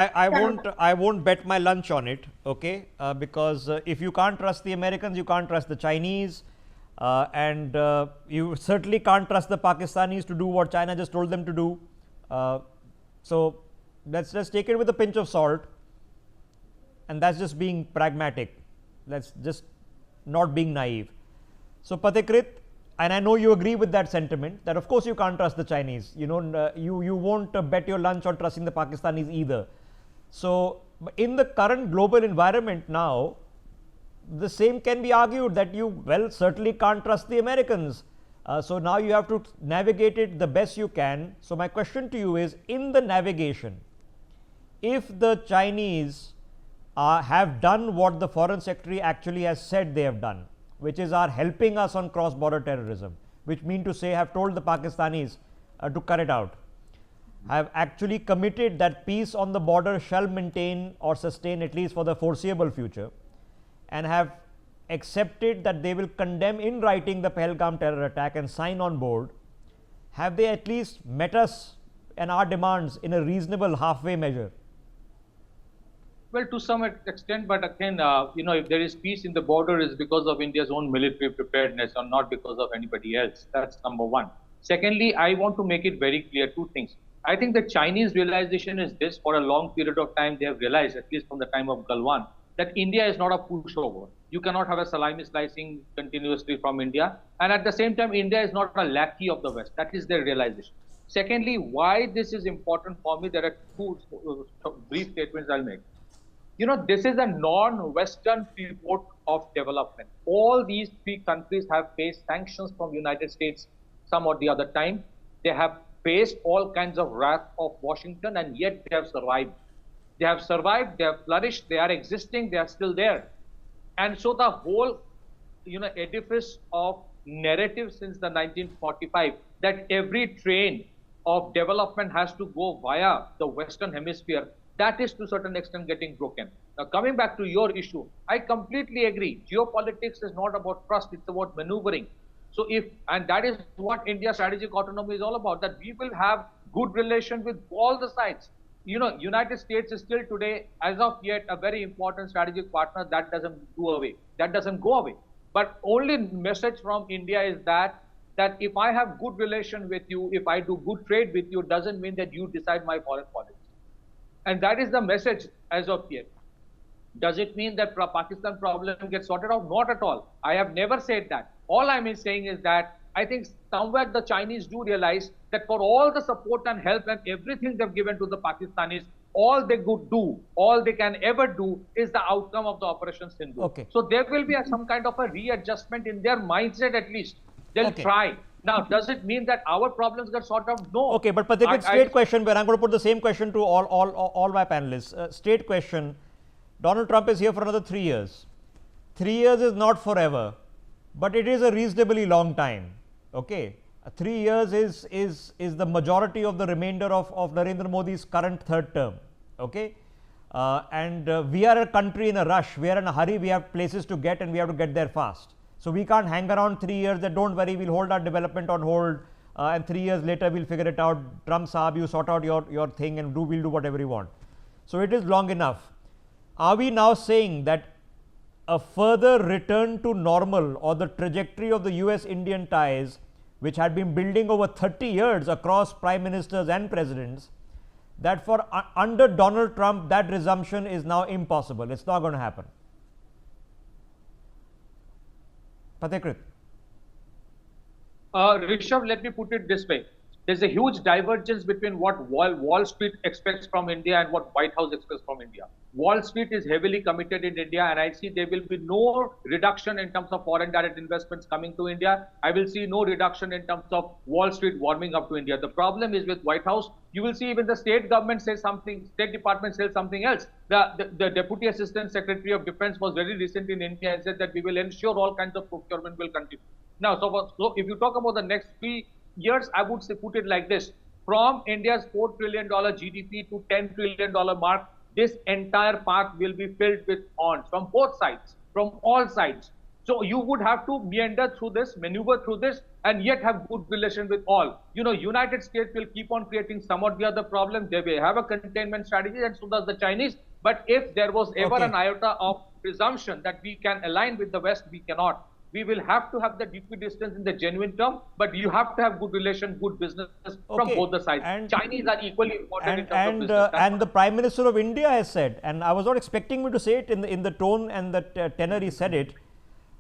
I won't bet my lunch on it, okay? Because if you can't trust the Americans, you can't trust the Chinese, and you certainly can't trust the Pakistanis to do what China just told them to do. So let's just take it with a pinch of salt, and that's just being pragmatic. That's just not being naive. So Pathikrit, and I know you agree with that sentiment, that of course you can't trust the Chinese. You know, you won't bet your lunch on trusting the Pakistanis either. So in the current global environment now, the same can be argued that you, well, certainly can't trust the Americans. So now you have to navigate it the best you can. So my question to you is, in the navigation, if the Chinese have done what the Foreign Secretary actually has said they have done, which is are helping us on cross-border terrorism, which mean to say have told the Pakistanis to cut it out, have actually committed that peace on the border shall maintain or sustain at least for the foreseeable future, and have accepted that they will condemn in writing the Pahalgam terror attack and sign on board, have they at least met us and our demands in a reasonable halfway measure? Well, to some extent, but again, if there is peace in the border, is because of India's own military preparedness, or not because of anybody else. That's number one. Secondly, I want to make it very clear two things. I think the Chinese realization is this: for a long period of time, they have realized, at least from the time of Galwan, that India is not a pushover. You cannot have a salami slicing continuously from India. And at the same time, India is not a lackey of the West. That is their realization. Secondly, why this is important for me, there are two brief statements I'll make. This is a non-Western pivot of development. All these three countries have faced sanctions from United States some or the other time. They have faced all kinds of wrath of Washington, and yet they have survived. They have survived, they have flourished, they are existing, they are still there. And so the whole, edifice of narrative since the 1945, that every train of development has to go via the Western Hemisphere, that is to a certain extent getting broken. Now, coming back to your issue, I completely agree. Geopolitics is not about trust, it's about maneuvering. So and that is what India's strategic autonomy is all about, that we will have good relation with all the sides. United States is still today, as of yet, a very important strategic partner. That doesn't go away. That doesn't go away. But only message from India is that if I have good relation with you, if I do good trade with you, doesn't mean that you decide my foreign policy. And that is the message as of yet. Does it mean that Pakistan problem gets sorted out? Not at all. I have never said that. All I'm saying is that I think somewhere the Chinese do realize that for all the support and help and everything they've given to the Pakistanis, all they could do, all they can ever do is the outcome of the Operation Sindhu. Okay. So there will be some kind of a readjustment in their mindset at least. They'll try. Now, does it mean that our problems get sorted out? No. Okay, but Pathikrit, straight question, where I'm going to put the same question to all my panelists. Straight question. Donald Trump is here for another 3 years. 3 years is not forever, but it is a reasonably long time. Okay, 3 years is the majority of the remainder of Narendra Modi's current third term. Okay, and we are a country in a rush. We are in a hurry. We have places to get, and we have to get there fast. So we can't hang around 3 years. That don't worry, we'll hold our development on hold, and 3 years later we'll figure it out. Trump Saab, you sort out your thing, and we'll do whatever you want. So it is long enough. Are we now saying that a further return to normal, or the trajectory of the US-Indian ties, which had been building over 30 years across prime ministers and presidents, that for under Donald Trump that resumption is now impossible? It's not going to happen. Pathikrit. Rishabh, let me put it this way. There's a huge divergence between what Wall Street expects from India and what White House expects from India. Wall Street is heavily committed in India, and I see there will be no reduction in terms of foreign direct investments coming to India. I will see no reduction in terms of Wall Street warming up to India. The problem is with White House, you will see even the State government says something, State Department says something else. The Deputy Assistant Secretary of Defense was very recent in India and said that we will ensure all kinds of procurement will continue. Now, so if you talk about the next 3 years, I would say put it like this: from India's $4 trillion GDP to $10 trillion mark, this entire path will be filled with bonds from both sides, from all sides. So you would have to meander through this, maneuver through this, and yet have good relation with all. United States will keep on creating some or the other problem. They will have a containment strategy, and so does the Chinese. But if there was ever an iota of presumption that we can align with the West, we cannot. We will have to have the equidistance in the genuine term, but you have to have good relation, good business from both the sides. And Chinese are equally important in terms of business. And the Prime Minister of India has said, and I was not expecting me to say it in the tone and the tenor he said it,